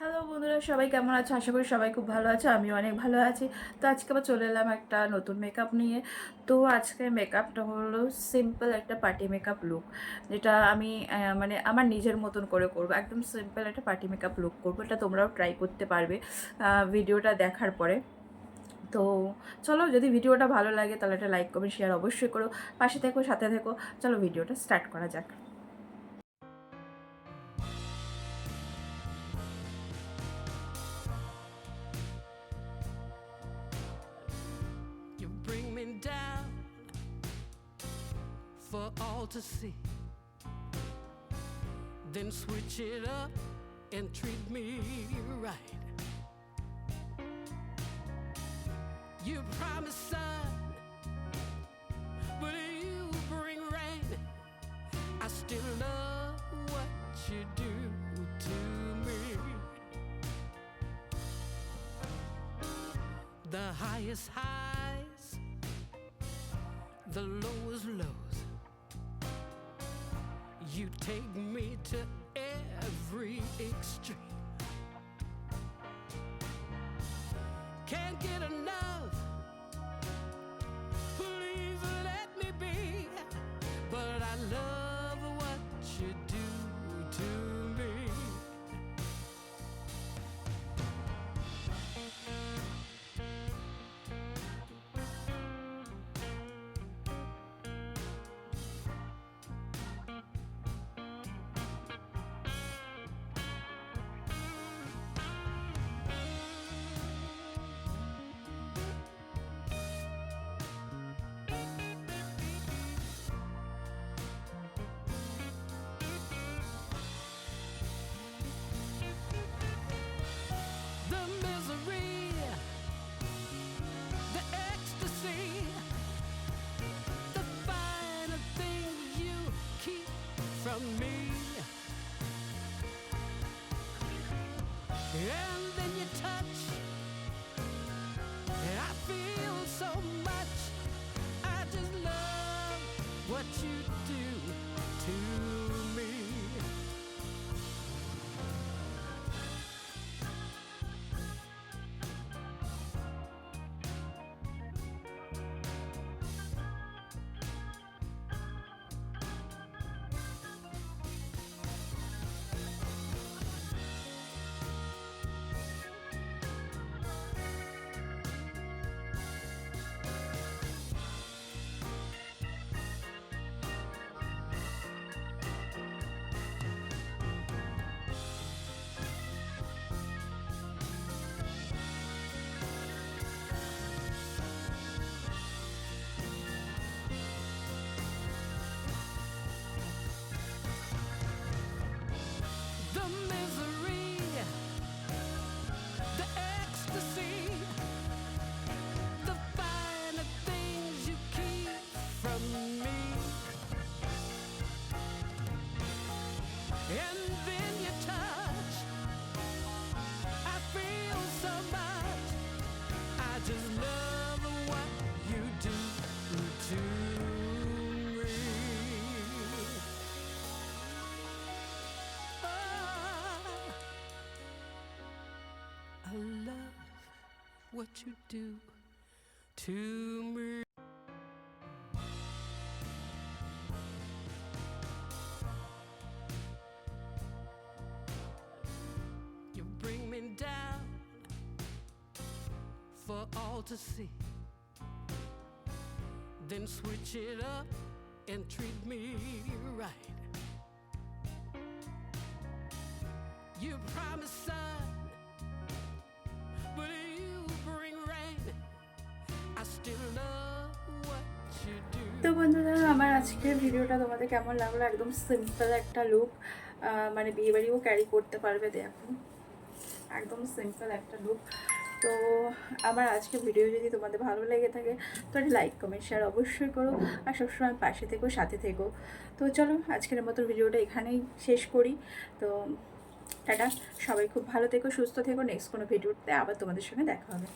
Hello বন্ধুরা, সবাই কেমন আছো? আশা করি সবাই খুব ভালো আছে। আমিও অনেক ভালো আছি। তো আজকে আবার চলে এলাম একটা নতুন মেকআপ নিয়ে। তো আজকে মেকআপটা হলো সিম্পল একটা পার্টি মেকআপ লুক, যেটা আমি মানে আমার নিজের মতন করে করবো। একদম সিম্পল একটা পার্টি মেকআপ লুক করবো। এটা তোমরাও ট্রাই করতে পারবে ভিডিওটা দেখার পরে। তো চলো, যদি ভিডিওটা ভালো লাগে তাহলে একটা লাইক কমেন্ট শেয়ার অবশ্যই করো। পাশে থেকো, সাথে থেকো। চলো ভিডিওটা স্টার্ট করা যাক। You bring me down for all to see, then switch it up and treat me right. You promise sun, but you bring rain. I still love what you do to me. The highest highs, the lowest lows. You take me to every extreme. Can't get enough, please let me be. But I love what you do to me. The misery, the ecstasy, the finer things you keep from me. And then you touch, and I feel so much. I just love what you do to me. The misery, the ecstasy, the finer things you keep from me. And then you touch, I feel so much. I just love what you do to me. I love what you do to me. You bring me down for all to see, then switch it up and treat me right. You promise sun, but you bring rain. I still love what you do. তো বন্ধুরা, আমার আজকের ভিডিওটা তোমাদের কেমন লাগলো? একদম simple একটা লুক, মানে বিয়েবাড়িও ক্যারি করতে পারবে। দেখো, একদম সিম্পল একটা লুক। তো আমার আজকের ভিডিও যদি তোমাদের ভালো লেগে থাকে তো লাইক কমেন্ট শেয়ার অবশ্যই করো, আর সবসময় পাশে থেকো, সাথে থেকো। তো চলো, আজকের মতো ভিডিওটা এখানেই শেষ করি। তো টাটা, সবাই খুব ভালো থেকো, সুস্থ থেকো। নেক্সট কোনো ভিডিওতে আবার তোমাদের সঙ্গে দেখা হবে।